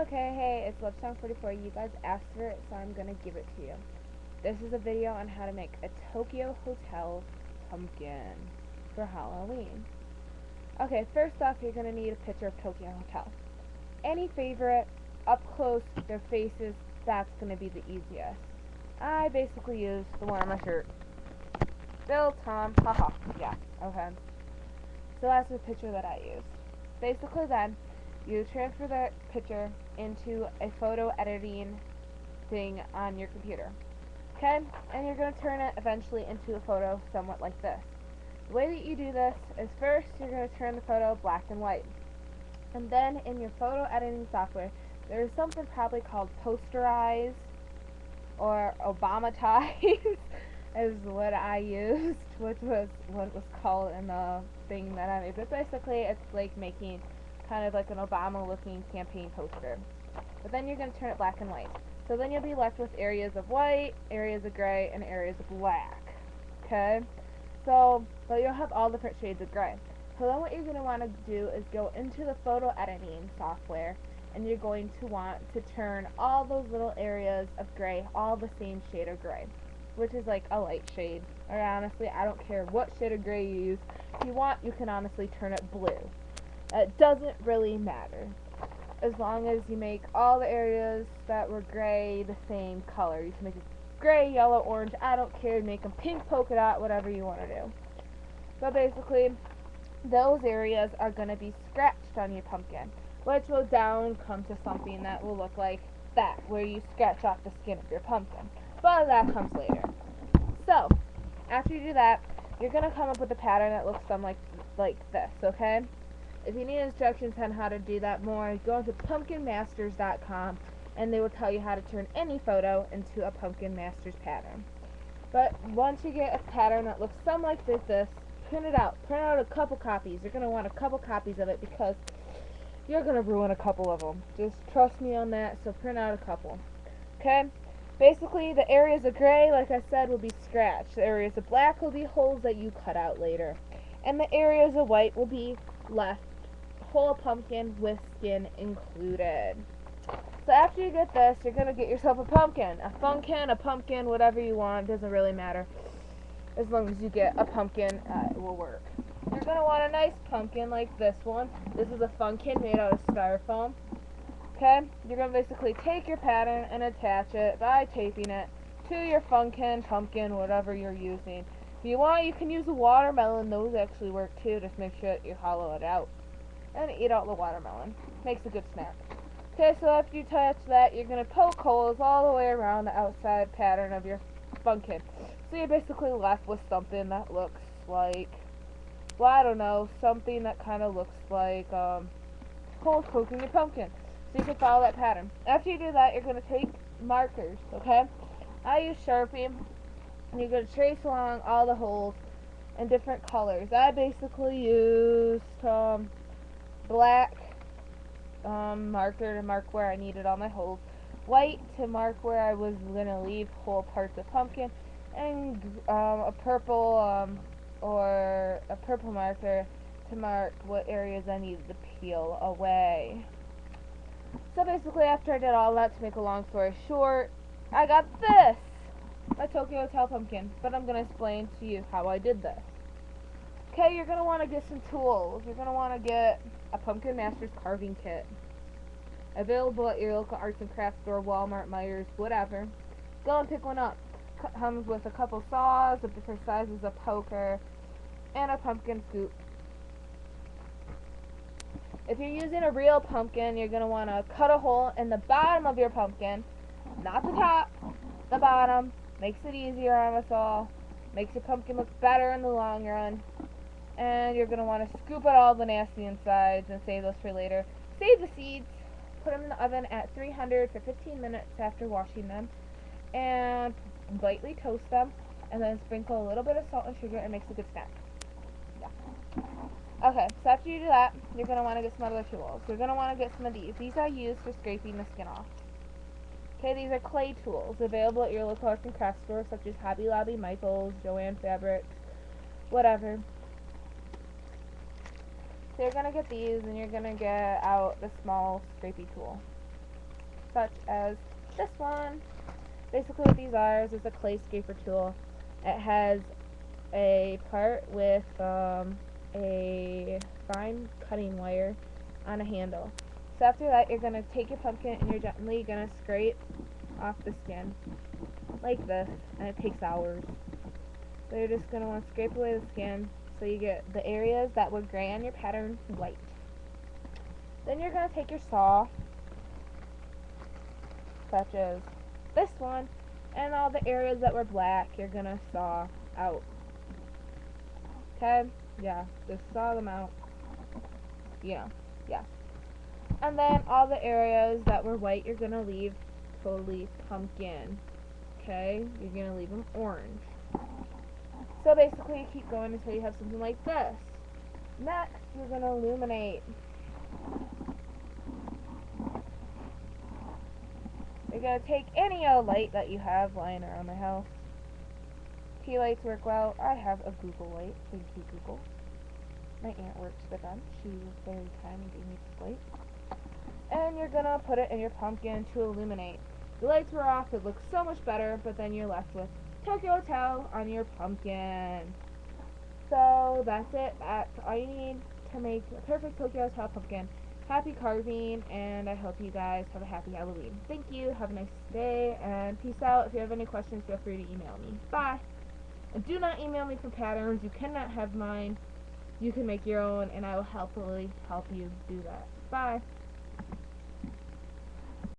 Okay, hey, it's Love44. You guys asked for it, so I'm gonna give it to you. This is a video on how to make a Tokyo hotel pumpkin for Halloween. Okay, first off, you're gonna need a picture of Tokyo Hotel. Any favorite, up close, their faces, that's gonna be the easiest. I basically used the one on my shirt. Bill, Tom, haha, yeah, okay. So that's the picture that I used. Basically then, you transfer the picture into a photo editing thing on your computer. Okay? And you're going to turn it eventually into a photo somewhat like this. The way that you do this is first you're going to turn the photo black and white. And then in your photo editing software, there's something probably called posterize or Obamatize is what I used, which was what it was called in the thing that I made. But basically it's like making kind of like an Obama looking campaign poster. But then you're going to turn it black and white. So then you'll be left with areas of white, areas of gray, and areas of black. Okay? So, but you'll have all different shades of gray. So then what you're going to want to do is go into the photo editing software, and you're going to want to turn all those little areas of gray all the same shade of gray, which is like a light shade. Or honestly, I don't care what shade of gray you use. If you want, you can honestly turn it blue. It doesn't really matter, as long as you make all the areas that were gray the same color. You can make it gray, yellow, orange, I don't care. Make them pink polka dot, whatever you want to do. So basically, those areas are going to be scratched on your pumpkin, which will down come to something that will look like that, where you scratch off the skin of your pumpkin. But that comes later. So, after you do that, you're going to come up with a pattern that looks something like this, okay? If you need instructions on how to do that more, go to pumpkinmasters.com and they will tell you how to turn any photo into a Pumpkin Masters pattern. But once you get a pattern that looks something like this, print it out. Print out a couple copies. You're going to want a couple copies of it because you're going to ruin a couple of them. Just trust me on that, so print out a couple. Okay? Basically, the areas of gray, like I said, will be scratched. The areas of black will be holes that you cut out later. And the areas of white will be left whole pumpkin with skin included. So after you get this, you're going to get yourself a pumpkin. A funkin, a pumpkin, whatever you want. Doesn't really matter. As long as you get a pumpkin, it will work. You're going to want a nice pumpkin like this one. This is a funkin made out of styrofoam. Okay? You're going to basically take your pattern and attach it by taping it to your funkin, pumpkin, whatever you're using. If you want, you can use a watermelon. Those actually work too. Just make sure that you hollow it out and eat out the watermelon. Makes a good snack. Okay, so after you attach that, you're going to poke holes all the way around the outside pattern of your pumpkin. So you're basically left with something that looks like, well, I don't know, something that kind of looks like holes poking your pumpkin. So you can follow that pattern. After you do that, you're going to take markers, okay? I use Sharpie, and you're going to trace along all the holes in different colors. I basically used black marker to mark where I needed all my holes, white to mark where I was going to leave whole parts of pumpkin, and a purple marker to mark what areas I needed to peel away. So basically, after I did all that, to make a long story short, I got this! My Tokyo Hotel pumpkin, but I'm going to explain to you how I did this. Okay, you're going to want to get some tools. You're going to want to get a Pumpkin Masters carving kit. Available at your local arts and crafts store, Walmart, Myers, whatever. Go and pick one up. Comes with a couple saws of different sizes of poker and a pumpkin scoop. If you're using a real pumpkin, you're going to want to cut a hole in the bottom of your pumpkin, not the top, the bottom. Makes it easier on us all. Makes your pumpkin look better in the long run. And you're going to want to scoop out all the nasty insides and save those for later. Save the seeds. Put them in the oven at 300 for 15 minutes after washing them. And lightly toast them. And then sprinkle a little bit of salt and sugar and it makes a good snack. Yeah. Okay, so after you do that, you're going to want to get some other tools. You're going to want to get some of these. These I use for scraping the skin off. Okay, these are clay tools available at your local arts and crafts stores such as Hobby Lobby, Michaels, Joann Fabrics, whatever. So you're going to get these and you're going to get out the small scrapey tool. such as this one. Basically what these are is a clay scraper tool. It has a part with a fine cutting wire on a handle. So after that, you're going to take your pumpkin and you're gently going to scrape off the skin like this, and it takes hours. So you're just going to want to scrape away the skin so you get the areas that were gray on your pattern white. Then you're going to take your saw, such as this one, and all the areas that were black you're going to saw out. Okay? Yeah, just saw them out. Yeah. And then all the areas that were white you're going to leave totally pumpkin. Okay? You're going to leave them orange. So basically you keep going until you have something like this. Next, you're going to illuminate. You're going to take any light that you have lying around the house. Tea lights work well. I have a Google light. Thank you, Google. My aunt works with them. She was very kind and gave me this light. And you're going to put it in your pumpkin to illuminate. The lights were off. It looks so much better, but then you're left with Tokyo Hotel on your pumpkin. So that's it. That's all you need to make a perfect Tokyo Hotel pumpkin. Happy carving, and I hope you guys have a happy Halloween. Thank you. Have a nice day, and peace out. If you have any questions, feel free to email me. Bye. And do not email me for patterns. You cannot have mine. You can make your own, and I will happily help you do that. Bye.